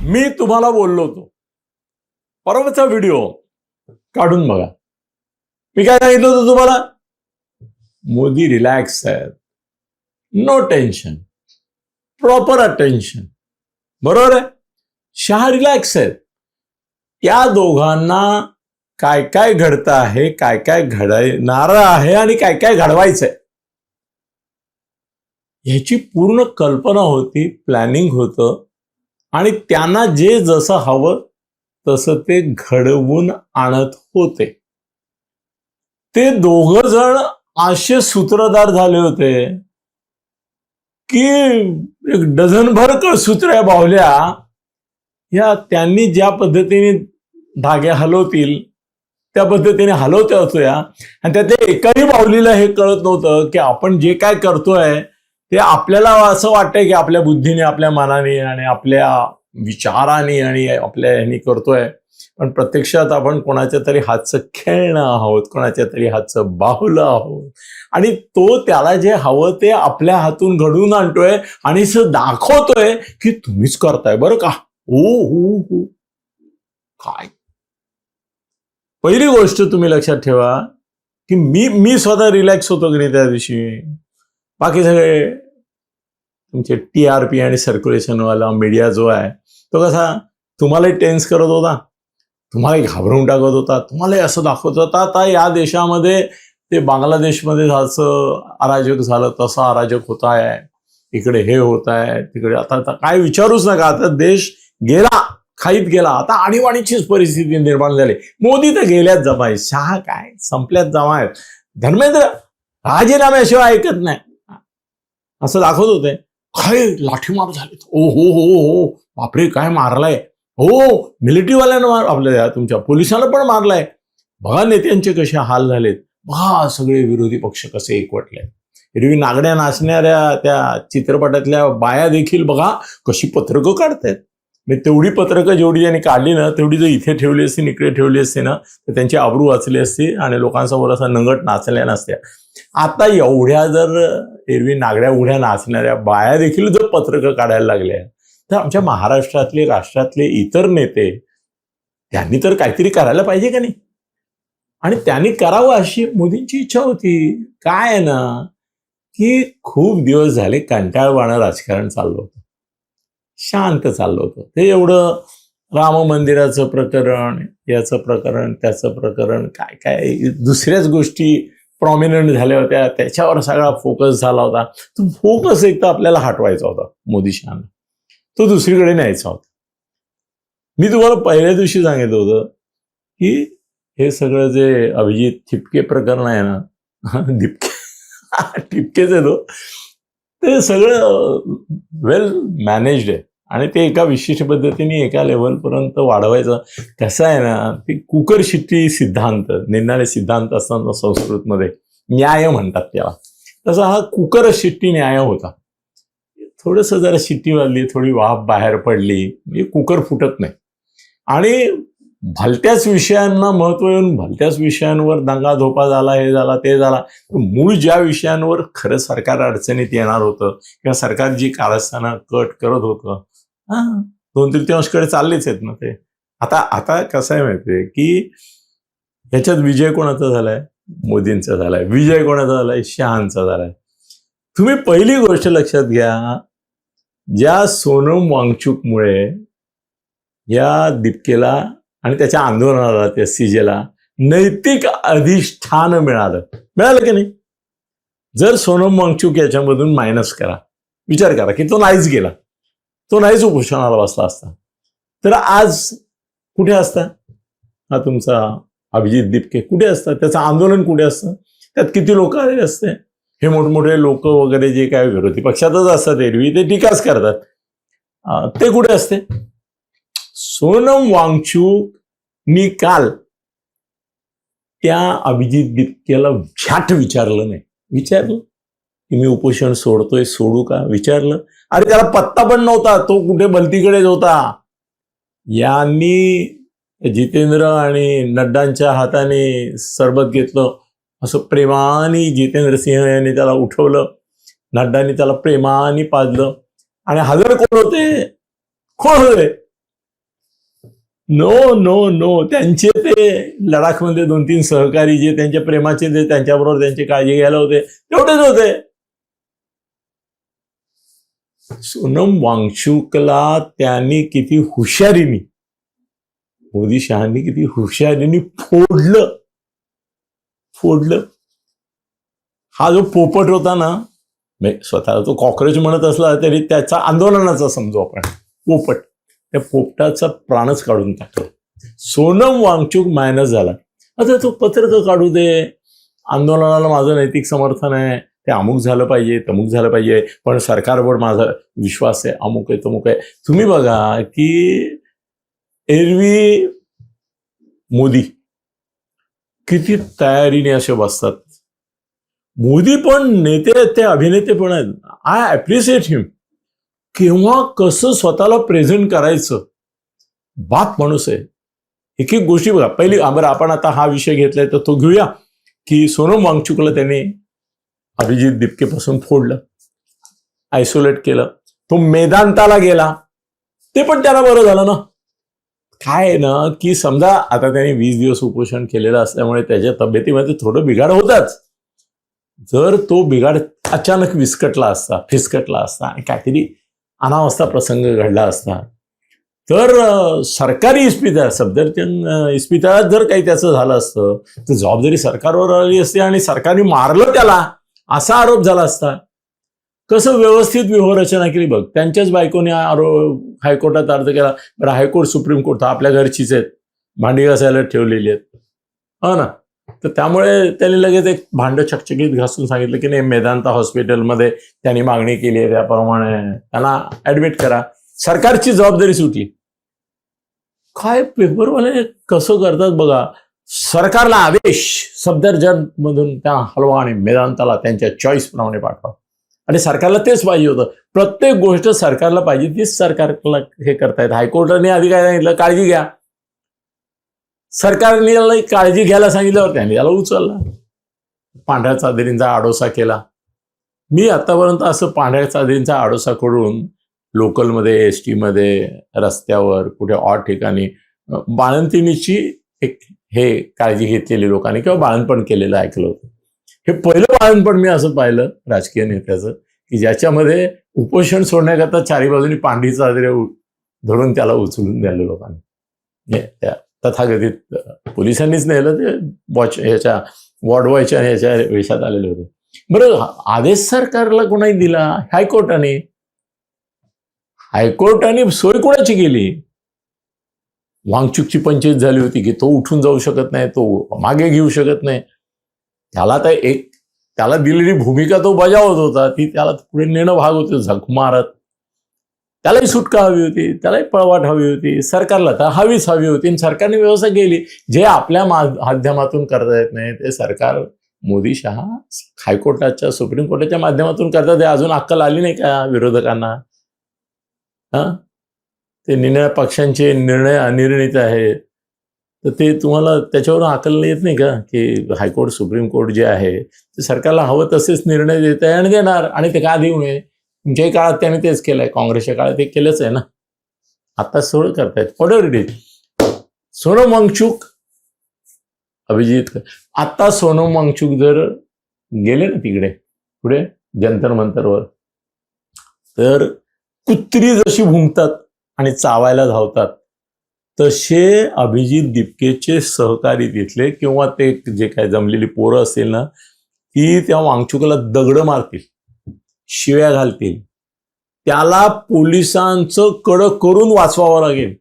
मी तुम्हाला बोललो होतो, परवाचा व्हिडिओ काढून बघा. मी काय सांगितलं होतं तुम्हाला? मोदी रिलॅक्स आहेत, नो टेन्शन, प्रॉपर अटेन्शन. बरोबर आहे. शहा रिलॅक्स आहेत. त्या दोघांना काय काय घडतं आहे, काय काय घडणार आहे आणि काय काय घडवायचंय ह्याची पूर्ण कल्पना होती, प्लॅनिंग होतं आणि त्यांना जे जसं हवं तसं ते घडवून आणत होते. ते दोघं जण असे सूत्रधार झाले होते की एक डझनभर सूत्र्या बाहुल्या या त्यांनी ज्या पद्धतीने धागे हलवतील त्या पद्धतीने हलवत्या होत्या आणि त्यातल्या एकाही बाहुलीला हे कळत नव्हतं की आपण जे काय करतोय ते आपल्याला असं वाटतंय की आपल्या बुद्धीने, आपल्या मनाने आणि आपल्या विचाराने आणि आपल्या ह्यानी करतोय, पण प्रत्यक्षात आपण कोणाच्या तरी हातचं खेळणं आहोत, कोणाच्या तरी हातचं बाहुलं आहोत आणि तो त्याला जे हवं ते आपल्या हातून घडवून आणतोय आणि असं दाखवतोय की तुम्हीच करताय बरं का. हो. काय पहिली गोष्ट तुम्ही लक्षात ठेवा की मी स्वतः रिलॅक्स होतो की नाही त्या दिवशी. बाकी सगळे तुमचे TRP आणि सर्क्युलेशनवाला मीडिया जो आहे तो कसा तुम्हालाही टेन्स करत होता, तुम्हालाही घाबरवून टाकत होता, तुम्हालाही असं दाखवत होता आता या देशामध्ये ते बांगलादेशमध्ये जसं अराजक झालं तसं अराजक होत आहे, इकडे हे होत आहे, तिकडे आता काय विचारूच नका. आता देश गेला, खाईत गेला. आता आणीबाणीचीच परिस्थिती निर्माण झाली. मोदी तर गेल्यात जमाय, शहा काय संपल्यात जमायत, धर्मेंद्र राजीनाम्याशिवाय ऐकत नाही असं दाखवत होते. काय लाठीमार झाले, हो बापरे काय मारलाय, हो मिलिटरीवाल्यांना आपल्या तुमच्या पोलिसांना पण मारलाय. बघा नेत्यांचे कसे हाल झालेत, बघा सगळे विरोधी पक्ष कसे एकवटले. एरवी नागड्या नाचणाऱ्या त्या चित्रपटातल्या बाया देखील बघा कशी पत्रकं काढतायत. मी तेवढी पत्रकं जेवढी त्यांनी काढली ना तेवढी जर इथे ठेवली असती, इकडे ठेवली असते ना तर त्यांची आबरू वाचली असती आणि लोकांसमोर असं नंगट नाचल्या नसत्या. आता एवढ्या जर एरवी नागड्या उघड्या नाचणाऱ्या बाया देखील जर पत्रकं काढायला लागल्या तर आमच्या महाराष्ट्रातले, राष्ट्रातले इतर नेते त्यांनी तर काहीतरी करायला पाहिजे का नाही. आणि त्यांनी करावं अशी मोदींची इच्छा होती. काय आहे ना की खूप दिवस झाले कंटाळवाणं राजकारण चाललं होतं, शांत चाललं होतं. ते एवढं राम मंदिराचं प्रकरण, याचं प्रकरण, त्याचं प्रकरण, काय काय दुसऱ्याच गोष्टी प्रॉमिनंट झाल्या होत्या, त्याच्यावर सगळा फोकस झाला होता. तो फोकस एक तर आपल्याला हटवायचा होता मोदी शहानं, तो दुसरीकडे न्यायचा होता. मी तुम्हाला पहिल्या दिवशी सांगितलं होतं की हे सगळं जे अभिजित ठिपके प्रकरण आहे ना, ठिपकेच आहे तो, ते सगळं वेल मॅनेज्ड आहे आणि ते एका विशिष्ट पद्धतीने एका लेव्हलपर्यंत वाढवायचं. कसं आहे ना, ते कुकर शिट्टी सिद्धांत, निरनिराळे सिद्धांत असताना संस्कृतमध्ये न्याय म्हणतात त्याला, तसा हा कुकर शिट्टी न्याय होता. थोडंसं जरा शिट्टी वाजली, थोडी वाफ बाहेर पडली म्हणजे कुकर फुटत नाही आणि भलत्याच विषयांना महत्व येऊन भलत्याच विषयांवर दंगाधोपा झाला, हे झाला ते झाला. मूळ ज्या विषयांवर खरं सरकार अडचणीत येणार होतं किंवा सरकार जी कारस्थानं कट करत होतं, 2/3कडे चाललेच आहेत ना ते. आता कसं आहे माहितीये की ह्याच्यात विजय कोणाचा झालाय? मोदींचा झालाय. विजय कोणाचा झालाय? शहांचा झालाय. तुम्ही पहिली गोष्ट लक्षात घ्या, ज्या सोनम वांगचुकमुळे या दीपकेला आणि त्याच्या आंदोलनाला, त्या सीजेला नैतिक अधिष्ठान मिळालं की नाही. जर सोनम वांगचुक याच्यामधून मायनस करा, विचार करा की तो नाहीच गेला, तो नाहीच उपोषणाला बसला असता तर आज कुठे असता हा तुमचा अभिजित दीपके? कुठे असता? त्याचं आंदोलन कुठे असतं? त्यात किती लोक आले असते? हे मोठमोठे लोक वगैरे जे काय विरोधी पक्षातच असतात एरवी, ते टीकाच करतात, ते कुठे असते? सोनम वांगचुकनी काल त्या अभिजित दीपकेला झ्याट विचारलं नाही. विचारलं की मी उपोषण सोडतोय, सोडू का? विचारलं. अरे त्याला पत्ता पण नव्हता, तो कुठे भलतीकडेच होता. यांनी जितेंद्र आणि नड्डांच्या हाताने सरबत घेतलं, असं प्रेमाने जितेंद्र सिंह यांनी त्याला उठवलं, नड्डांनी त्याला प्रेमाने पाजलं आणि हजर कोण होते? नो नो नो, त्यांचे ते लडाखमध्ये 2-3 सहकारी जे त्यांच्या प्रेमाचे ते त्यांच्याबरोबर त्यांची काळजी घ्यायला होते तेवढेच होते. सोनम वांगचुकला त्यांनी किती हुशारीने, मोदी शहांनी किती हुशारीने फोडलं. हा जो पोपट होता ना, स्वतःला तो कॉक्रोच म्हणत असला तरी त्याचा आंदोलनाचा समजू आपण पोपट, त्या पोपटाचा प्राणच काढून टाकला. सोनम वांगचुक मायनस झाला. आता तो पत्रक काढू दे, आंदोलनाला माझं नैतिक समर्थन आहे, ते अमुक झालं पाहिजे, तमुक झालं पाहिजे, पण सरकारवर माझा विश्वास आहे, अमुक आहे तमुक आहे. तुम्ही बघा की एरवी मोदी किती तयारीने असे बसतात. मोदी पण नेते आहेत, ते अभिनेते पण आहेत. आय ॲप्रिशिएट हिम. केव्हा कसं स्वतःला प्रेझेंट करायचं, बाप माणूस आहे. एक एक गोष्टी बघा. पहिली बरं, आपण आता हा विषय घेतलाय तर तो घेऊया की सोनम वांगचुकला त्यांनी अभिजित दिपकेपासून फोडलं, आयसोलेट केलं, तो मेदांताला गेला, ते पण त्याला बरं झालं ना. काय आहे ना की समजा आता त्यांनी 20 दिवस उपोषण केलेलं असल्यामुळे त्याच्या तब्येतीमध्ये थोडं बिघाड होताच. जर तो बिघाड अचानक फिसकटला असता आणि काहीतरी अनावस्था प्रसंग घडला असता तर सरकारी सफदरजंग इस्पितळात जर काही त्याचं झालं असतं तर जबाबदारी सरकारवर आली असती आणि सरकारने मारलं त्याला असा आरोप झाला असता. कसं व्यवस्थित व्यूहरचना केली बघ. त्यांच्याच बायकोने हायकोर्टात अर्ज केला. बरं, हायकोर्ट सुप्रीम कोर्ट आपल्या घरचीच आहेत, भांडी घासायला ठेवलेली आहेत, हो ना. तर त्यामुळे त्यांनी लगेच एक भांडं चकचकीत घासून सांगितलं की नाही, मेदांता हॉस्पिटलमध्ये त्यांनी मागणी केली आहे त्याप्रमाणे त्यांना ऍडमिट करा. सरकारची जबाबदारी सुटली. काय पेपरवाले कसं करतात बघा. सरकारला आदेश, सफदरजंग मधून त्या हलवा आणि मेदांताला त्यांच्या चॉईस प्रमाणे पाठवा. आणि सरकारला तेच पाहिजे होतं. प्रत्येक गोष्ट सरकारला पाहिजे तीच सरकारला हे करतायत. हायकोर्टाने आधी काय सांगितलं, काळजी घ्या. सरकारने काळजी घ्यायला सांगितल्यावर त्यांनी त्याला उचलला, पांढऱ्या चादरींचा आडोसा केला. मी आतापर्यंत असं पांढऱ्या चादरींचा आडोसा करून लोकलमध्ये, एसटी मध्ये, रस्त्यावर, कुठे ऑड ठिकाणी बाळंतिणीची एक हे काळजी घेतलेली लोकांनी किंवा बाळणपण केलेलं ऐकलं होतं. हे पहिलं बाळणपण मी असं पाहिलं राजकीय नेत्याचं की ज्याच्यामध्ये उपोषण सोडण्याकरता चारी बाजूनी पांढरी चादरे धरून त्याला उचलून द्यायला लोकांनी. त्या तथाकथित पोलिसांनीच नेलं, ते ह्याच्या वॉर्डबॉयच्या ह्याच्या वेशात आलेले होते. बरं, आदेश सरकारला कोणाही दिला? हायकोर्टाने सोय कोणाची केली? वांगचुकची पंचायत झाली होती की तो उठून जाऊ शकत नाही, तो मागे घेऊ शकत नाही. त्याला दिलेली भूमिका तो बजावत होता, ती त्याला पुढे नेणं भाग होतं झक मारत. त्यालाही सुटका हवी होती, त्यालाही पळवाट हवी होती, सरकारला तर हवी होती. आणि सरकारने व्यवस्था केली. जे आपल्या माध्यमातून करता येत नाही ते सरकार, मोदी शहा हायकोर्टाच्या, सुप्रीम कोर्टाच्या माध्यमातून करतात. ते अजून अक्कल आली नाही का विरोधकांना? ते निर्णय पक्षांचे निर्णय अनिर्णित आहेत, तर ते तुम्हाला त्याच्यावरून अक्कल येत नाही का की हायकोर्ट, सुप्रीम कोर्ट जे आहे ते सरकारला हवं तसेच निर्णय देत आहे आणि देणार. आणि ते का देऊ नये? तुमच्याही काळात त्यांनी तेच केलंय, काँग्रेसच्या काळात ते केलंच आहे ना. आता सगळं करतायत. Order it is. Sonam Wangchuk, Abhijit, आता सोनम वांगचुक जर गेले ना तिकडे पुढे जंतर मंतरवर, तर कुत्री जशी भुंकतात आणि चावायला धावतात तसे अभिजित दिपकेचे सहकारी तिथले किंवा ते जे काय जमलेली पोरं असतील ना, ती त्या वांगचुकला दगड मारतील, शिव्या घालतील. त्याला पोलिसांचं कडक करून वाचवावं लागेल.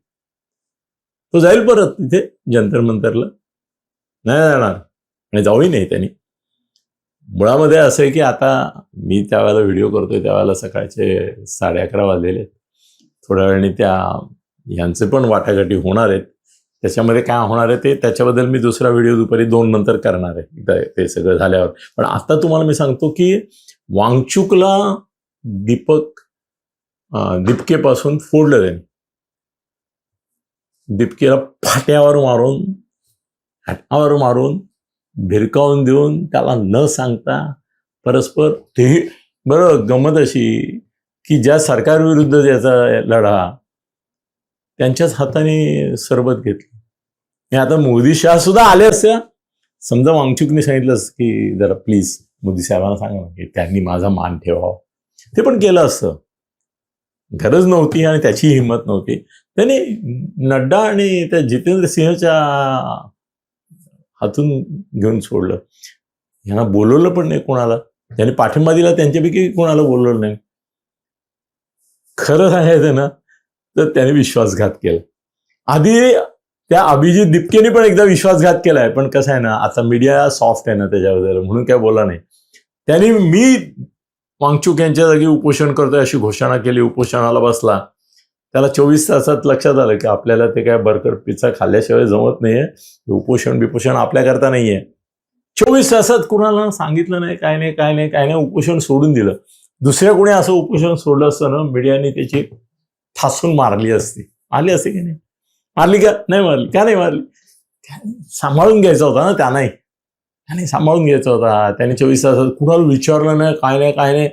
तो जाईल परत तिथे जंतर मंतरला? नाही जाणार आणि जाऊही नाही त्यांनी. मुळामध्ये असं आहे की आता मी त्यावेळेला व्हिडिओ करतोय त्यावेळेला सकाळचे 11:30 वाजलेले. थोड्या वेळाने यांचे पण वाटाघाटी होणार आहेत. त्याच्यामध्ये काय होणार आहे ते त्याच्याबद्दल मी दुसरा व्हिडिओ दुपारी 2 नंतर करणार आहे, ते सगळं झाल्यावर. पण आता तुम्हाला मी सांगतो की वांगचुकला दिपकेपासून फोडलं त्यांनी. दिपकेला फाट्यावर मारून भिरकावून देऊन त्याला न सांगता परस्पर ते. बरं, गंमत अशी की ज्या सरकारविरुद्ध याचा लढा त्यांच्याच हाताने सरबत घेतलं. आता मोदी शाह सुद्धा आले असत्या, समजा वांगचुकने सांगितलंच की जरा प्लीज मोदी साहेबांना सांगा की त्यांनी माझा मान ठेवावा, ते पण केलं असतं. गरज नव्हती आणि त्याची हिंमत नव्हती. त्याने नड्डा आणि त्या जितेंद्र सिंहच्या हातून घेऊन सोडलं. यांना बोलवलं पण नाही कोणाला, त्यांनी पाठिंबा दिला त्यांच्यापैकी कोणाला बोलवलं नाही. खरं सांगायचं ना तर त्याने विश्वासघात केला. आधी त्या अभिजित दिपकेने पण एकदा विश्वासघात केलाय, पण कसं आहे ना, आता मीडिया सॉफ्ट आहे ना त्याच्याबद्दल, म्हणून काय बोलला नाही. त्यांनी मी वांगचुक यांच्या जागी उपोषण करतोय अशी घोषणा केली, उपोषणाला बसला. त्याला 24 तासात लक्षात आलं की आपल्याला ते काय बर्गर पिझ्झा खाल्ल्याशिवाय जमत नाहीये, उपोषण बिपोषण आपल्याकरता नाहीये. 24 तासात कुणाला सांगितलं नाही, काय नाही काय नाही काय नाही, उपोषण सोडून दिलं. दुसऱ्या कोणी असं उपोषण सोडलं असतं ना, मीडियाने त्याची ठासून मारली असती. आली असते की नाही? मारली का नाही मारली? का नाही मारली? सांभाळून घ्यायचा होता ना त्यांनाही, त्याने सांभाळून घ्यायचा होता. त्याने 24 तासात कुणाला विचारलं नाही, काय नाही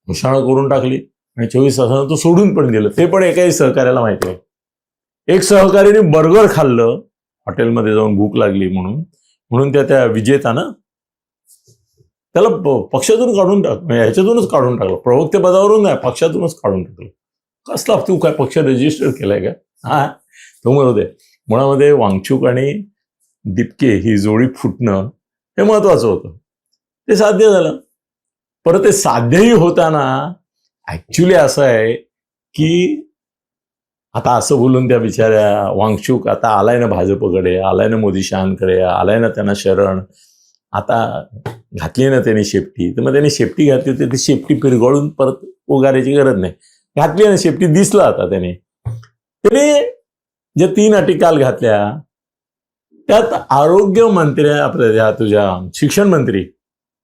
घोषणा करून टाकली आणि 24 तासानं तो सोडून पण दिलं. ते पण एकाही सहकार्याला माहिती आहे. एक सहकार्याने बर्गर खाल्लं हॉटेलमध्ये जाऊन, भूक लागली म्हणून त्या विजेतानं त्याला पक्षातून काढून ह्याच्यातूनच काढून टाकलं. प्रवक्ते पदावरून नाही, पक्षातूनच काढून टाकलं. कसला तू काय पक्ष रजिस्टर केलाय का? हा, तो म्हणत आहे. मुळामध्ये वांगचुक आणि दिपके ही जोडी फुटणं हे महत्वाचं होतं. ते साध्य झालं. परत ते साध्यही होताना ऍक्च्युली असं आहे की आता असं बोलून त्या बिचाऱ्या वांगचुक आता आलाय ना भाजपकडे, आलाय ना मोदी शहांकडे, आलाय ना त्यांना शरण, आता घातली ना त्यांनी शेपटी, तर मग त्यांनी शेपटी घातली होती, ती शेपटी पिरगळून परत उगारायची गरज नाही. घातली ना शेपटी, दिसला आता त्याने ज्या 3 अटी काल घातल्या त्यात आरोग्य मंत्री आपल्या तुझ्या शिक्षण मंत्री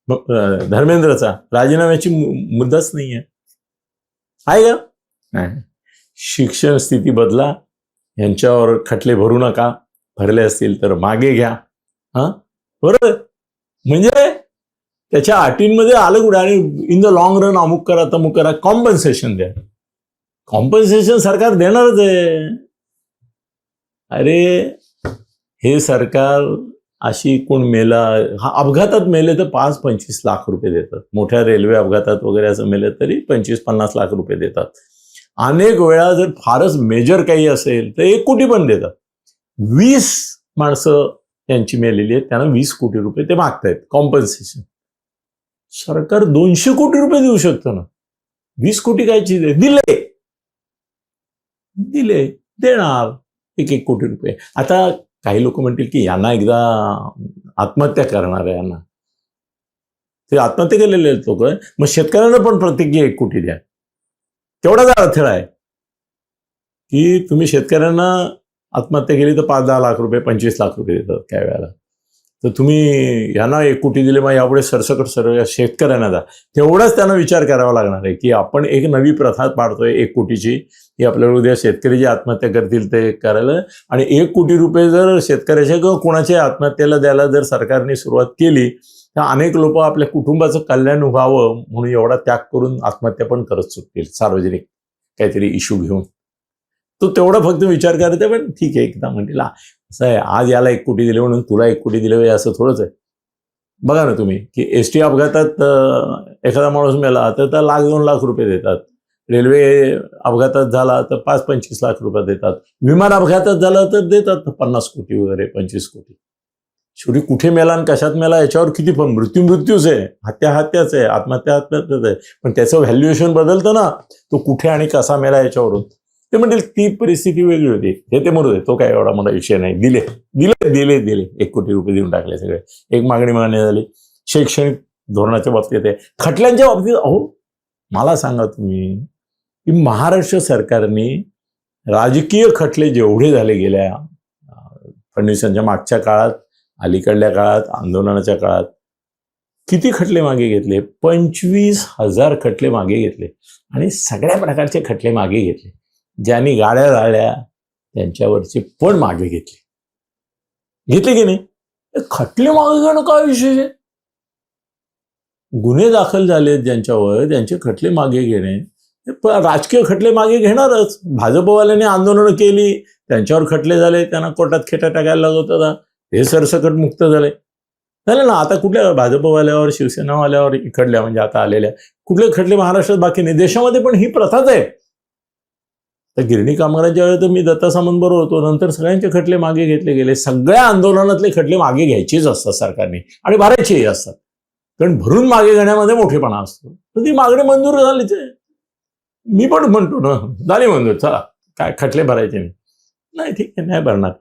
धर्मेंद्रचा राजीनाम्याची मुद्दाच नाहीये. आहे का? नाही. शिक्षण स्थिती बदला, यांच्यावर खटले भरू नका, भरले असतील तर मागे घ्या. हा बरोबर, म्हणजे त्याच्या अटींमध्ये आलं कुठे? आणि इन द लॉंग रन अमुक करा तमुक करा, कॉम्पन्सेशन द्या. कॉम्पन्सेशन सरकार देणारच आहे. अरे हे सरकार अशी कोण मेला, हा अपघातात मेले तर 5-25 लाख रुपये देतात. मोठ्या रेल्वे अपघातात वगैरे असं मेले तरी 25-50 लाख रुपये देतात. अनेक वेळा जर फारच मेजर काही असेल तर 1 कोटी पण देतात. 20 माणसं त्यांची मेलेली आहेत, त्यांना 20 कोटी रुपये ते मागतायत कॉम्पन्सेशन. सरकार 200 कोटी रुपये देऊ शकतं ना. 20 कोटी काय चीज आहे? दिले देणार 1-1 कोटी रुपये. आता काही लोक म्हणतील की यांना एकदा आत्महत्या करणार आहे, यांना ते आत्महत्या केलेले आहेत लोक, मग शेतकऱ्यांना पण प्रत्येकी 1 कोटी द्या. तेवढाच अडथळा आहे की तुम्ही शेतकऱ्यांना आत्महत्या केली तर 5-10 लाख रुपये 25 लाख रुपये देतात काही वेळेला. तर तुम्ही यांना 1 कोटी दिले, मग यापुढे सरसकट सर्व शेतकऱ्यांना द्या. तेवढाच त्यांना विचार करावा लागणार आहे की आपण एक नवी प्रथा पाडतोय 1 कोटीची, की आपल्याला उद्या शेतकरी जे आत्महत्या करतील ते करायला, आणि 1 कोटी रुपये जर शेतकऱ्याच्या किंवा कोणाच्या आत्महत्येला द्यायला जर सरकारने सुरुवात केली तर अनेक लोक आपल्या कुटुंबाचं कल्याण व्हावं म्हणून एवढा त्याग करून आत्महत्या पण करत सुटतील सार्वजनिक काहीतरी इश्यू घेऊन. तो तेवढा फक्त विचार करायचा. पण ठीक आहे, एकदा म्हणतील असं आहे, आज याला 1 कोटी दिले म्हणून तुला 1 कोटी दिले असं थोडंच आहे. बघा ना तुम्ही की एसटी अपघातात एखादा माणूस मेला तर त्याला 1-2 लाख रुपये देतात. रेल्वे अपघातात झाला तर 5-25 लाख रुपये देतात. विमान अपघातात झाला तर देतात 50 कोटी वगैरे 25 कोटी. शेवटी कुठे मेला आणि कशात मेला याच्यावर किती पण मृत्यूच आहे, हत्याच आहे, आत्महत्याच आहे, पण त्याचं व्हॅल्युएशन बदलतं ना, तो कुठे आणि कसा मेला याच्यावरून. ते म्हणतील ती परिस्थिती वेगळी होती, हे ते म्हणू दे, तो काय एवढा मोठा विषय नाही. दिले 1 कोटी रुपये देऊन टाकले सगळे. एक मागणी झाली. शैक्षणिक धोरणाच्या बाबतीत आहे, खटल्यांच्या बाबतीत. अहो मला सांगा तुम्ही की महाराष्ट्र सरकारने राजकीय खटले जेवढे झाले गेल्या फडणवीसांच्या मागच्या काळात, अलीकडल्या काळात, आंदोलनाच्या काळात, किती खटले मागे घेतले? 25,000 खटले मागे घेतले. आणि सगळ्या प्रकारचे खटले मागे घेतले. ज्यांनी गाड्या जाळल्या त्यांच्यावरचे पण मागे घेतले की नाही? खटले मागे घेणं काय विशेष आहे? गुन्हे दाखल झालेत ज्यांच्यावर, त्यांचे खटले मागे घेणे राजकीय खटले मागे घेणारच. भाजपवाल्यांनी आंदोलनं केली, त्यांच्यावर खटले झाले, त्यांना कोर्टात खेटा टाकायला लागत होता, हे सरसकट मुक्त झाले ना. आता कुठल्या भाजपवाल्यावर, शिवसेनावाल्यावर खटल्या म्हणजे आता आलेल्या कुठले खटले महाराष्ट्रात बाकी नाही. देशामध्ये पण ही प्रथाच आहे. तर गिरणी कामगारांच्या वेळेस तर मी दत्ता सामंत बरोबर होतो, नंतर सगळ्यांचे खटले मागे घेतले गेले. सगळ्या आंदोलनातले खटले मागे घ्यायचेच असतात सरकारने आणि भरायचेही असतात, कारण भरून मागे घेण्यामध्ये मोठेपणा असतो. तर ती मागणी मंजूर झालीच आहे. मी पण म्हणतो ना, झाली मंजूर, चला काय खटले भरायचे नाही, ठीक आहे, नाही भरणार.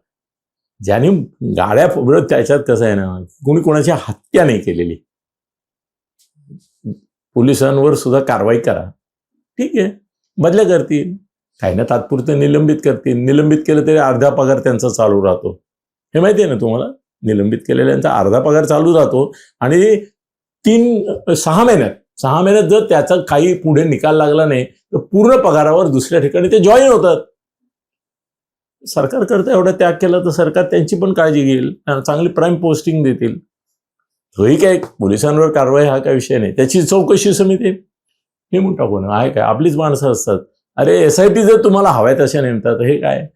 ज्यांनी गाड्या फोडत त्याच्यात कसं आहे ना, कोणी कोणाची हत्या नाही केलेली, पोलिसांवर सुद्धा कारवाई करा, ठीक आहे, बदल्या करतील, काही ना तात्पुरतं निलंबित करतील. निलंबित केलं तरी अर्धा पगार त्यांचा चालू राहतो, हे माहिती आहे ना तुम्हाला. निलंबित केलेल्यांचा अर्धा पगार चालू राहतो आणि 6 महिन्यात जर त्याचा काही पुढे निकाल लागला नाही तर पूर्ण पगारावर दुसऱ्या ठिकाणी ते जॉईन होतात. सरकार करता एवढा त्याग केला तर सरकार त्यांची पण काळजी घेईल, चांगली प्राईम पोस्टिंग देतील. तोही काय पोलिसांवर कारवाई हा काय विषय नाही, त्याची चौकशी समिती हे म्हणून टाकू ना, आहे काय आपलीच माणसं असतात. अरे SIT जर तुम्हाला हव्यात अशा नेमतात, हे काय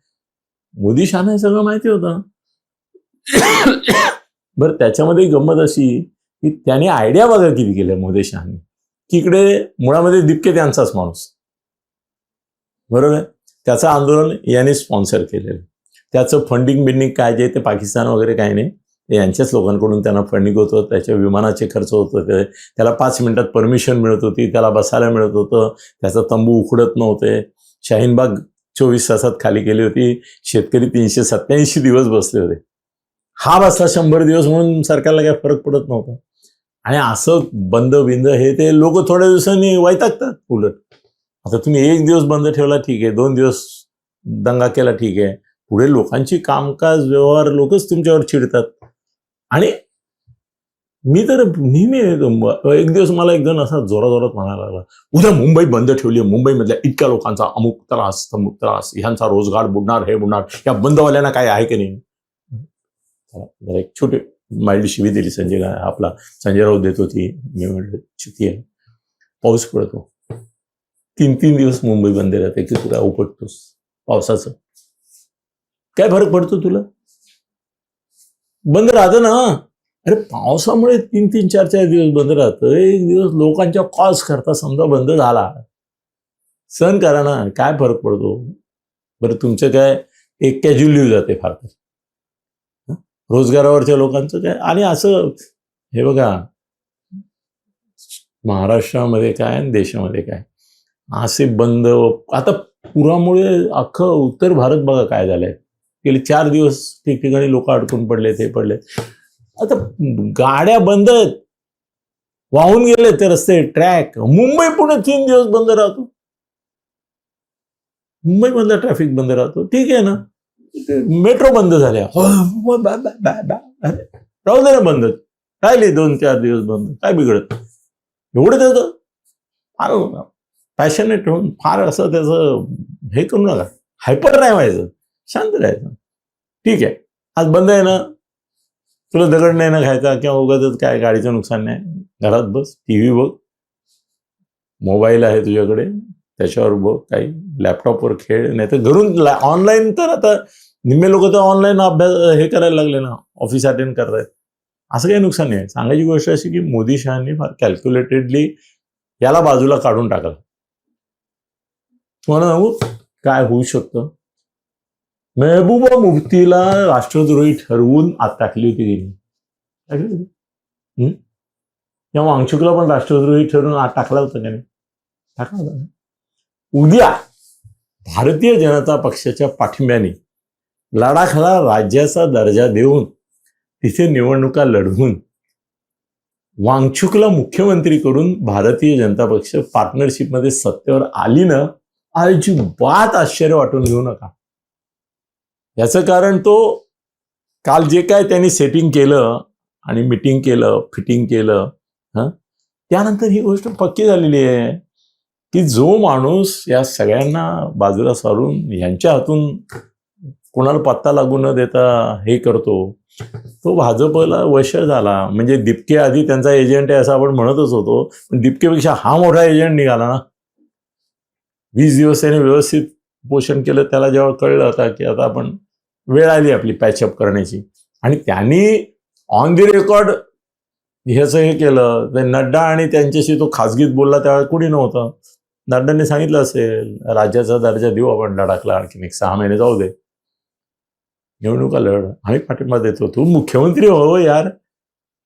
मोदी शहाणा हे सगळं माहिती होतं. बरं, त्याच्यामध्ये गंमत अशी की त्याने आयडिया बघा किती केल्या मोदी शहाने, की इकडे मुळामध्ये दिपके त्यांचाच माणूस, बरोबर आहे. त्याचं आंदोलन याने स्पॉन्सर केलेलं, त्याचं फंडिंग बिंडिंग काय जे ते पाकिस्तान वगैरे काही नाही, यांच्याच लोकांकडून त्यांना फंडिंग होतं, त्याच्या विमानाचे खर्च होत होते, त्याला 5 मिनिटात परमिशन मिळत होती, त्याला बसायला मिळत होतं, त्याचा तंबू उखडत नव्हते, शाहीनबाग 24 तासात खाली केली होती, शेतकरी 387 दिवस बसले होते. हा बसला 100 दिवस म्हणून सरकारला काही फरक पडत नव्हता. आणि असं बंद बिंद हे ते लोक थोड्या दिवसांनी वैतागतात. उलट आता तुम्ही 1 दिवस बंद ठेवला ठीक आहे, 2 दिवस दंगा केला ठीक आहे, पुढे लोकांची कामकाज व्यवहार लोकच तुमच्यावर चिडतात. आणि मी तर नेहमी एक दिवस मला एक जण असा जोराजोरात म्हणायला लागला, उद्या मुंबई बंद ठेवली आहे, मुंबईमधल्या इतक्या लोकांचा अमुक त्रास तमुक त्रास, ह्यांचा रोजगार बुडणार, हे बुडणार, या बंदवाल्यांना काय आहे की नाही. जरा एक छोटी माइल्ड शिवी दिली संजय राऊत देत होती. मी म्हटलं चुकी आहे, पाऊस पडतो, 3 दिवस मुंबई बंद राहते, की तू काय उपटतोस पावसाचं, काय फरक पडतो तुला, बंद राहतं ना. अरे पावसामुळे 3-3, 4-4 दिवस बंद राहतं, 1 दिवस लोकांच्या कॉज करता समजा बंद झाला, सहन करा ना, काय फरक पडतो. बरं तुमचं काय एक कॅज्युअली जाते फार तर, रोजगारावरच्या लोकांचं काय. आणि असं हे बघा, महाराष्ट्रामध्ये काय आणि देशामध्ये काय असे बंद, आता पुरामुळे अख्खं उत्तर भारत बघा काय झालंय, गेले 4 दिवस ठिकठिकाणी लोक अडकून पडले, ते पडले. आता गाड्या बंद आहेत, वाहून गेले ते रस्ते, ट्रॅक. मुंबई पुणे 3 दिवस बंद राहतो, मुंबईमधला ट्रॅफिक बंद राहतो, ठीक आहे ना. मेट्रो बंद झाल्या, राहू दे ना बंद, राहिले 2-4 दिवस बंद, काय बिघडत. एवढं त्याचं फार पॅशनेट होऊन फार असं त्याचं हे करू नका, हायपर नाही व्हायचं, शांत राहायचं. ठीक आहे, आज बंद आहे ना, तुला दगड नाही ना खायचा किंवा उगाच काय गाडीचं नुकसान नाही, घरात बस, TV बघ, मोबाईल आहे तुझ्याकडे त्याच्यावर बघ, काही लॅपटॉपवर खेळ, नाही तर घरून ऑनलाईन. तर आता निम्मे लोक तर ऑनलाईन अभ्यास हे करायला लागले ना, ऑफिस अटेंड करतायत, असं काही नुकसान नाही. सांगायची गोष्ट अशी की मोदी शहांनी फार कॅल्क्युलेटेडली याला बाजूला काढून टाकलं. तुम्हाला सांगू काय होऊ शकतं. मेहबूबा मुफ्तीला राष्ट्रद्रोही ठरवून आत टाकली होती तेव्हा अंशुकला पण राष्ट्रद्रोही ठरवून आत टाकला होता त्याने, टाकला होता. उद्या भारतीय जनता पक्षाच्या पाठिंब्याने लडाखला राज्याचा दर्जा देऊन तिथे निवडणुका लढवून वांगचुकला मुख्यमंत्री करून भारतीय जनता पक्ष पार्टनरशिपमध्ये सत्तेवर आली ना, अजिबात आश्चर्य वाटून घेऊ नका. याचं कारण तो काल जे काय त्यांनी सेटिंग केलं आणि मीटिंग केलं, फिटिंग केलं, त्यानंतर ही गोष्ट पक्की झालेली आहे की जो माणूस या सगळ्यांना बाजूला सारून यांच्या हातून कोणाला पत्ता लागू न देता हे करतो, तो भाजपला वश झाला. म्हणजे दिपके आधी त्यांचा एजंट आहे असं आपण म्हणतच होतो, पण दिपकेपेक्षा हा मोठा एजंट निघाला ना. 20 दिवस त्याने व्यवस्थित पोषण केलं. त्याला जेव्हा कळलं होता की आता आपण वेळ आली आपली पॅचअप करण्याची, आणि त्यांनी ऑन दी रेकॉर्ड ह्याचं हे केलं. तर नड्डा आणि त्यांच्याशी तो खासगीत बोलला त्यावेळेस कुणी नव्हतं. नड्डांनी सांगितलं असेल राज्याचा दर्जा देऊ आपण लडाखला, आणखीन 1 6 महिने जाऊ दे, निवडणुका लढ, आम्ही पाठिंबा देतो, तू मुख्यमंत्री हो यार,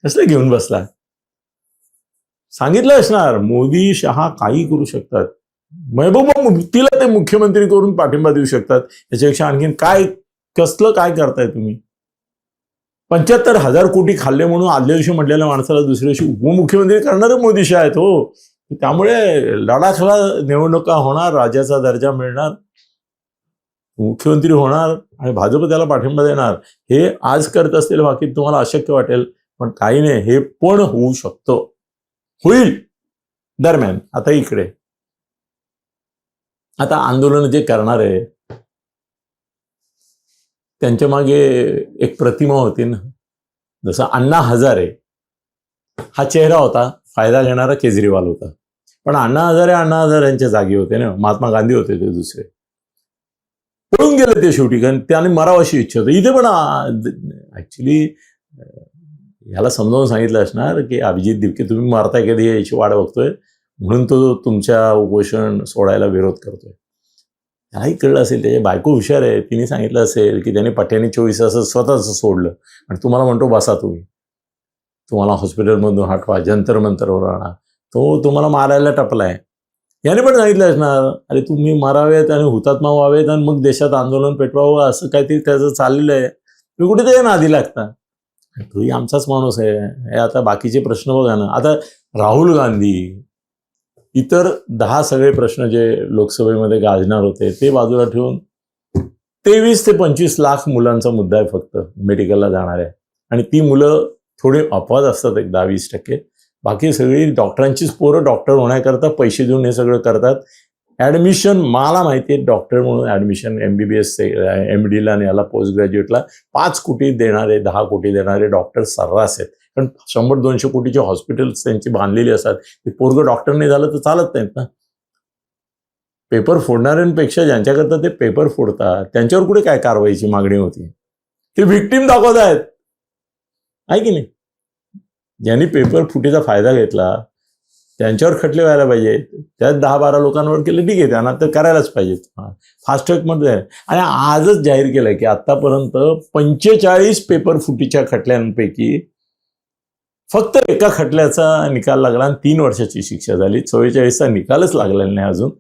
कसलं घेऊन बसला. सांगितलं असणार मोदी शहा काही करू शकतात, महबूबा मुफ्तीला ते मुख्यमंत्री करून पाठिंबा देऊ शकतात, याच्यापेक्षा आणखीन काय कसलं काय करताय तुम्ही. 75,000 कोटी खाल्ले म्हणून आदल्या दिवशी म्हटलेल्या माणसाला दुसऱ्या दिवशी उपमुख्यमंत्री करणारे मोदी शहा आहेत हो. त्यामुळे लडाखला निवडणुका होणार, राज्याचा दर्जा मिळणार, मुख्यमंत्री होणार आणि भाजप त्याला पाठिंबा देणार. हे आज करत असलेलं बाकी तुम्हाला अशक्य वाटेल, पण काही नाही, हे पण होऊ शकतं, होईल. दरम्यान आता इकडे आता आंदोलन जे करणार आहे त्यांच्या मागे एक प्रतिमा होती ना, जसं अण्णा हजारे हा चेहरा होता, फायदा घेणारा केजरीवाल होता, पण अण्णा हजारे यांच्या जागी होते ना, महात्मा गांधी होते ते दुसरे, पळून गेले ते शेवटी, कारण त्याने मराव अशी इच्छा होती. इथे पण ऍक्च्युली याला समजावून सांगितलं असणार की अभिजित दिपके तुम्ही मारताय कधी याची वाट बघतोय, म्हणून तो तुमच्या उपोषण सोडायला विरोध करतोय. त्यालाही कळलं असेल, त्याची बायको हुशार आहे, तिने सांगितलं असेल की त्याने पठ्याने 24 तास स्वतःच सोडलं आणि तुम्हाला म्हणतो बसा तुम्ही, तुम्हाला हॉस्पिटलमधून हटवा, जंतर मंतरवर आणा, तो तुम्हाला मारायला टपलाय. याने पण सांगितलं असणार अरे तुम्ही मारावेत आणि हुतात्मा व्हावेत आणि मग देशात आंदोलन पेटवावं, असं काहीतरी त्याचं चाललेलं आहे, तुम्ही कुठे ते नादी लागता. तोही आमचाच माणूस आहे. हे आता बाकीचे प्रश्न बघा ना, आता राहुल गांधी, इतर 10 सगळे प्रश्न जे लोकसभेमध्ये गाजणार होते ते बाजूला ठेवून 23 ते 25 लाख मुलांचा मुद्दा आहे फक्त मेडिकलला जाणार आहे, आणि ती मुलं थोडी अपवाद असतात, एक 10-20%. बाकी सगळी डॉक्टरांचीच पोरं डॉक्टर होण्याकरता पैसे देऊन हे सगळं करतात. ॲडमिशन मला माहिती आहे, डॉक्टर म्हणून ॲडमिशन MBBS MDला आणि याला पोस्ट ग्रॅज्युएटला 5 कोटी देणारे, 10 कोटी देणारे डॉक्टर सर्रास आहेत. कारण 100-200 कोटीची हॉस्पिटल्स त्यांची बांधलेली असतात. ते पोरगं डॉक्टर नाही झालं तर चालत नाहीत ना. पेपर फोडणाऱ्यांपेक्षा ज्यांच्याकरता ते पेपर फोडतात त्यांच्यावर कुठे काय कारवाईची मागणी होती, ते व्हिक्टीम दाखवत आहेत, आहे की नाही. ज्यांनी पेपर फुटीचा फायदा घेतला त्यांच्यावर खटले व्हायला पाहिजे. त्यात 10-12 लोकांवर केले ठीक आहे, त्यांना तर करायलाच पाहिजेत. फास्ट ट्रॅकमध्ये आहे. आणि आजच जाहीर केलंय की आतापर्यंत 45 पेपर फुटीच्या खटल्यांपैकी फक्त एका खटल्याचा निकाल लागला आणि 3 वर्षाची शिक्षा झाली. 44चा निकालच लागलेला नाही अजून.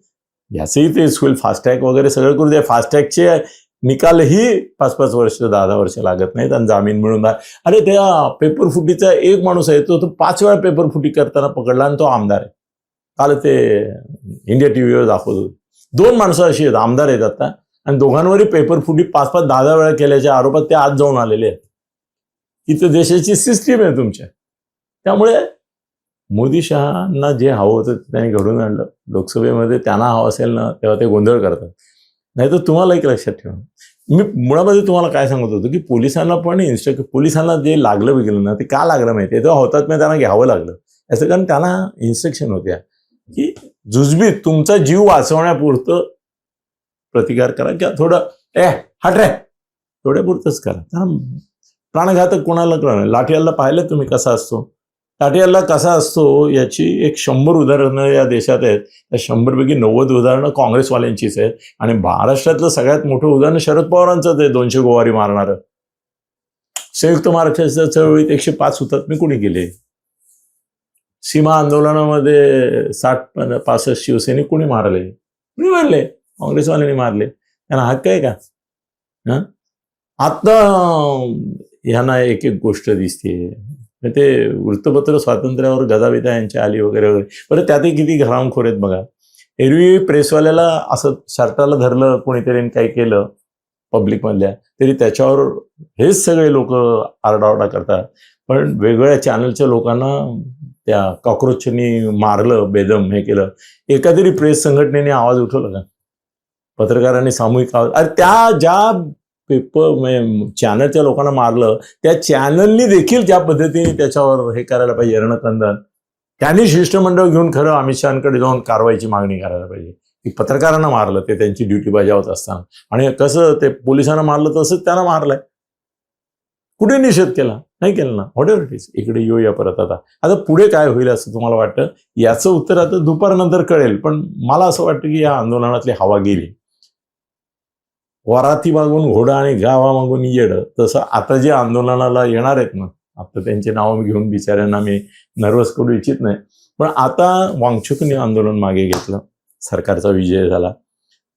याचंही ते होईल, फास्टॅग वगैरे सगळं करू द्या. फास्टॅगचे निकालही 5-5 वर्ष 10-10 वर्ष लागत नाहीत आणि जामीन मिळून. अरे त्या पेपर फुटीचा एक माणूस आहे, तो 5 वेळा पेपर फुटी करताना पकडला आणि तो आमदार आहे. काल ते इंडिया टीव्हीवर दाखवतो. 2 माणसं अशी आहेत, आमदार आहेत आता, आणि दोघांवरही पेपर फुटी 5-5 10-10 वेळा केल्याच्या आरोपात ते आज जाऊन आलेले आहेत. इथं देशाची सिस्टीम आहे तुमच्या. त्यामुळे मोदी शहांना जे हवं होतं त्यांनी घडून आणलं. लोकसभेमध्ये त्यांना हवं असेल ना तेव्हा ते गोंधळ करतात. नाही तर तुम्हाला एक लक्षात ठेवा, मी मुळामध्ये तुम्हाला काय सांगत होतो की पोलिसांना पण पोलिसांना जे लागलं बिगलं ना, ते का लागलं माहिती आहे, तेव्हा होतात नाही त्यांना घ्यावं लागलं. याचं कारण त्यांना इन्स्ट्रक्शन होत्या की जुजबीत तुमचा जीव वाचवण्यापुरतं प्रतिकार करा, किंवा थोडं हट रे थोड्यापुरतंच करा. कारण प्राणघातक कोणाला कळणार. लाठीहल्ला पाहिलं तुम्ही कसा असतो, लाठीहल्ला कसा असतो याची एक 100 उदाहरणं या देशात आहेत. त्या 100पैकी 90 उदाहरणं काँग्रेसवाल्यांचीच आहेत. आणि महाराष्ट्रातलं सगळ्यात मोठं उदाहरण शरद पवारांचंच आहे, 200 गोवारी मारणारं. संयुक्त महाराष्ट्राच्या चळवळीत 105 हुतात्मे कोणी केले. सीमा आंदोलनामध्ये 60-65 शिवसैनिक कोणी मारले, कोणी मारले, काँग्रेसवाल्यांनी मारले. त्यांना हक्क आहे का? आता ह्यांना एक एक गोष्ट दिसते. ते वृत्तपत्र स्वातंत्र्यावर गदाविदा यांची आली वगैरे वगैरे. बरं त्यातही किती घरामखोर आहेत बघा. एरवी प्रेसवाल्याला असं शर्टाला धरलं कोणीतरी काही केलं पब्लिकमधल्या तरी त्याच्यावर हेच सगळे लोक आरडाओरडा करतात. पण वेगवेगळ्या चॅनलच्या लोकांना त्या कॉक्रोचनी मारलं, बेदम हे केलं. एका तरी प्रेस संघटनेने आवाज उठवला का? पत्रकारांनी सामूहिक आवाज. अरे त्या ज्या चॅनलच्या लोकांना मारलं त्या चॅनलनी देखील ज्या पद्धतीने त्याच्यावर हे करायला पाहिजे रणकंदन, त्यांनी शिष्टमंडळ घेऊन खरं अमित शहाकडे जाऊन कारवाईची मागणी करायला पाहिजे की पत्रकारांना मारलं ते त्यांची ड्युटी बजावत असताना, आणि कसं ते पोलिसांना मारलं तसंच त्यांना मारलंय. कुठे निषेध केला? नाही केला ना. What ever it is. इकडे येऊया परत. आता पुढे काय होईल असं तुम्हाला वाटतं? याचं उत्तर आता दुपारनंतर कळेल. पण मला असं वाटतं की या आंदोलनातली हवा गेली. वराती मागून घोडा आणि गावा मागून येडं, तसं आता जे आंदोलनाला येणार आहेत ना, आता त्यांचे नाव घेऊन बिचाऱ्यांना मी नर्वस करू इच्छित नाही, पण आता वांगचुकने आंदोलन मागे घेतलं, सरकारचा विजय झाला.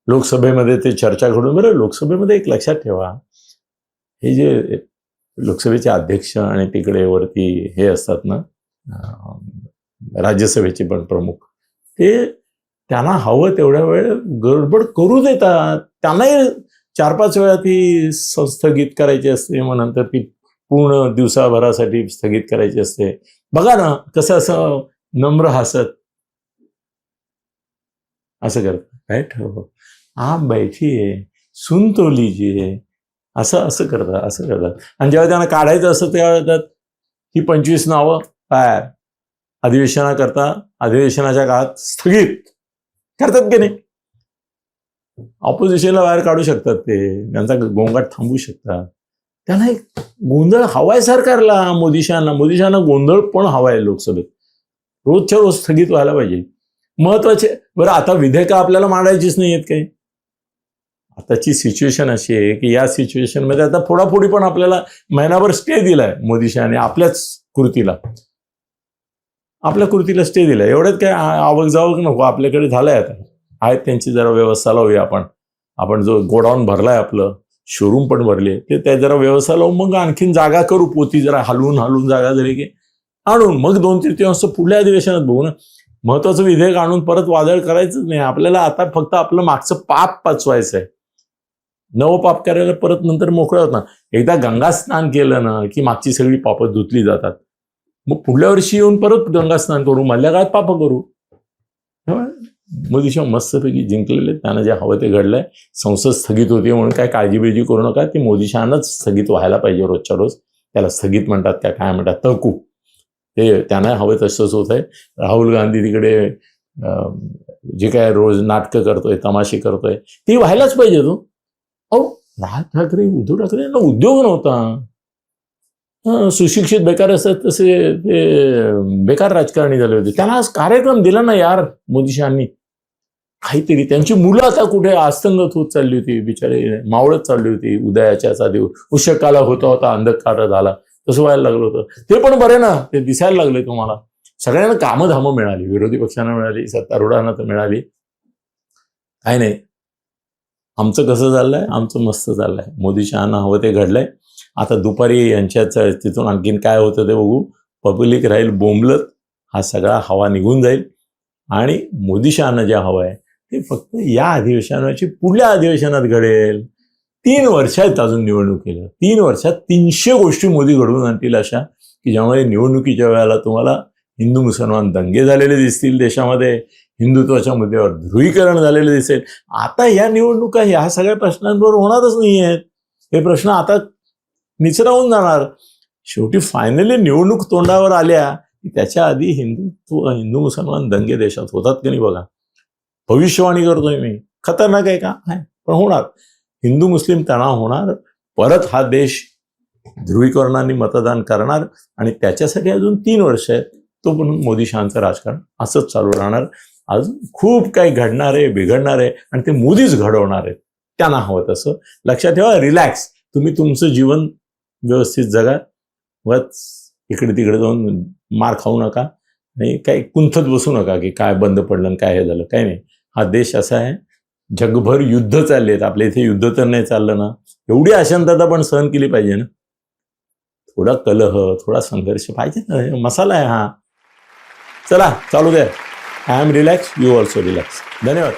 लोकसभेमध्ये ते चर्चा घडून, बरं लोकसभेमध्ये एक लक्षात ठेवा, हे जे लोकसभेचे अध्यक्ष आणि तिकडे वरती हे असतात ना, राज्यसभेचे पण प्रमुख, ते त्यांना हवं तेवढ्या वेळ गडबड करू देतात. त्यांनाही 4-5 वेळा ती स्थगित करायची असते, मग नंतर ती पूर्ण दिवसाभरासाठी स्थगित करायची असते. बघा ना कसं असं नम्र हसत असं करतात. बैठो आप बैठिए सुन तो लीजिए, असं करतात. आणि जेव्हा त्यांना काढायचं असतं तेव्हा येतात ही 25 नावं काय अधिवेशनाकरता अधिवेशनाच्या काळात स्थगित करतात की नाही. ऑपोजिशनला बाहेर काढू शकतात, ते त्यांचा गोंगाट थांबवू शकतात. त्यांना एक गोंधळ हवाय सरकारला. मोदीशांना गोंधळ पण हवाय लोकसभेत. रोजच्या रोज स्थगित व्हायला पाहिजे. महत्वाचे बरं, आता विधेयकं आपल्याला मांडायचीच नाही आहेत काही. आताची सिच्युएशन अशी आहे की या सिच्युएशनमध्ये आता फोडाफोडी पण आपल्याला महिनाभर स्टे दिलाय मोदीशाने आपल्या कृतीला स्टे दिलाय. एवढ्यात काय आवक जावक नको, आपल्याकडे झालंय. आता आहेत त्यांची जरा व्यवस्था लावूया आपण जो गोडाऊन भरलाय, आपलं शोरूम पण भरले, ते त्या जरा व्यवस्था लावून मग आणखीन जागा करू. पोती जरा हलवून जागा झाली की आणून मग 2/3 पुढल्या अधिवेशनात बघू ना. महत्वाचं विधेयक आणून परत वादळ करायचंच नाही आपल्याला. आता फक्त आपलं मागचं पाप पचवायचं आहे. नवं पाप करायला परत नंतर मोकळं होत ना. एकदा गंगा स्नान केलं ना की मागची सगळी पापं धुतली जातात. मग पुढल्या वर्षी येऊन परत गंगा स्नान करू, मधल्या काळात पापं करू. मोदीशाह मस्तपैकी जिंकलेले, त्यांना जे हवं ते घडलंय. संसद स्थगित होती म्हणून काय काळजीबिळजी करू नका. ती मोदीशाहनंच स्थगित व्हायला पाहिजे रोजच्या रोज. त्याला स्थगित म्हणतात त्या काय म्हणतात तहकूब, ते त्यांना हवं तसंच होत आहे. राहुल गांधी तिकडे जे काय रोज नाटकं करतोय, तमाशे करतोय, ती व्हायलाच पाहिजे. तो राज ठाकरे, उद्धव ठाकरे यांना उद्योग नव्हता. सुशिक्षित बेकार असतात तसे ते बेकार राजकारणी झाले होते. त्यांना आज कार्यक्रम दिला ना यार मोदीशांनी. काहीतरी त्यांची मुलं आता कुठे अस्तंगत होत चालली होती, बिचारे मावळत चालली होती. उदयाच्या दिवस उशकाला होता अंधकार झाला, तसं व्हायला लागलं होतं. ते पण बरे ना, ते दिसायला लागले तुम्हाला. सगळ्यांना कामधामं मिळाली, विरोधी पक्षांना मिळाली, सत्तारूढांना तर मिळाली. काय नाही, आमचं कसं चाललंय? आमचं मस्त चाललंय. मोदीशाहांना हवं ते घडलंय. आता दुपारी यांच्याच तिथून आणखीन काय होतं ते बघू. पब्लिक राहील बोंबलत, हा सगळा हवा निघून जाईल आणि मोदीशाहांना जे हवं आहे ते फक्त या अधिवेशनाची पुढल्या अधिवेशनात घडेल. 3 वर्षात अजून निवडणुकीला 3 वर्षात 300 गोष्टी मोदी घडवून आणतील अशा की ज्यामुळे निवडणुकीच्या वेळेला तुम्हाला हिंदू मुसलमान दंगे झालेले दिसतील देशामध्ये, हिंदुत्वाच्या मुद्द्यावर ध्रुवीकरण झालेलं दिसेल. आता या निवडणुका ह्या सगळ्या प्रश्नांवर होणारच नाही आहेत. हे प्रश्न आता निचरावून जाणार. शेवटी फायनली निवडणूक तोंडावर आल्या की त्याच्या आधी हिंदू मुसलमान दंगे देशात होतात की नाही बघा. भविष्यवाणी करतोय मी. खतरनाक आहे का? पण होणार. हिंदू मुस्लिम तणाव होणार. परत हा देश ध्रुवीकरणाने मतदान करणार आणि त्याच्यासाठी अजून 3 वर्ष आहेत. तो पण मोदीशाहांचं राजकारण असंच चालू राहणार. अजून खूप काही घडणार आहे, बिघडणार आहे आणि ते मोदीच घडवणार आहेत. त्यांना हवं तसं. लक्षात ठेवा, रिलॅक्स. तुम्ही तुमचं जीवन व्यवस्थित जगा. इकडे तिकडे जाऊन मार खाऊ नका आणि काही कुंथत बसू नका की काय बंद पडलं आणि काय हे झालं. काही नाही. हा देश असा आहे, जगभर युद्ध चालले आहेत. आपल्या इथे युद्ध तर नाही चाललं ना. एवढी अशांतता पण सहन केली पाहिजे ना. थोडा कलह, थोडा संघर्ष पाहिजे ना. मसाला आहे हा. चला चालू द्या. I am relax, you also relax. धन्यवाद.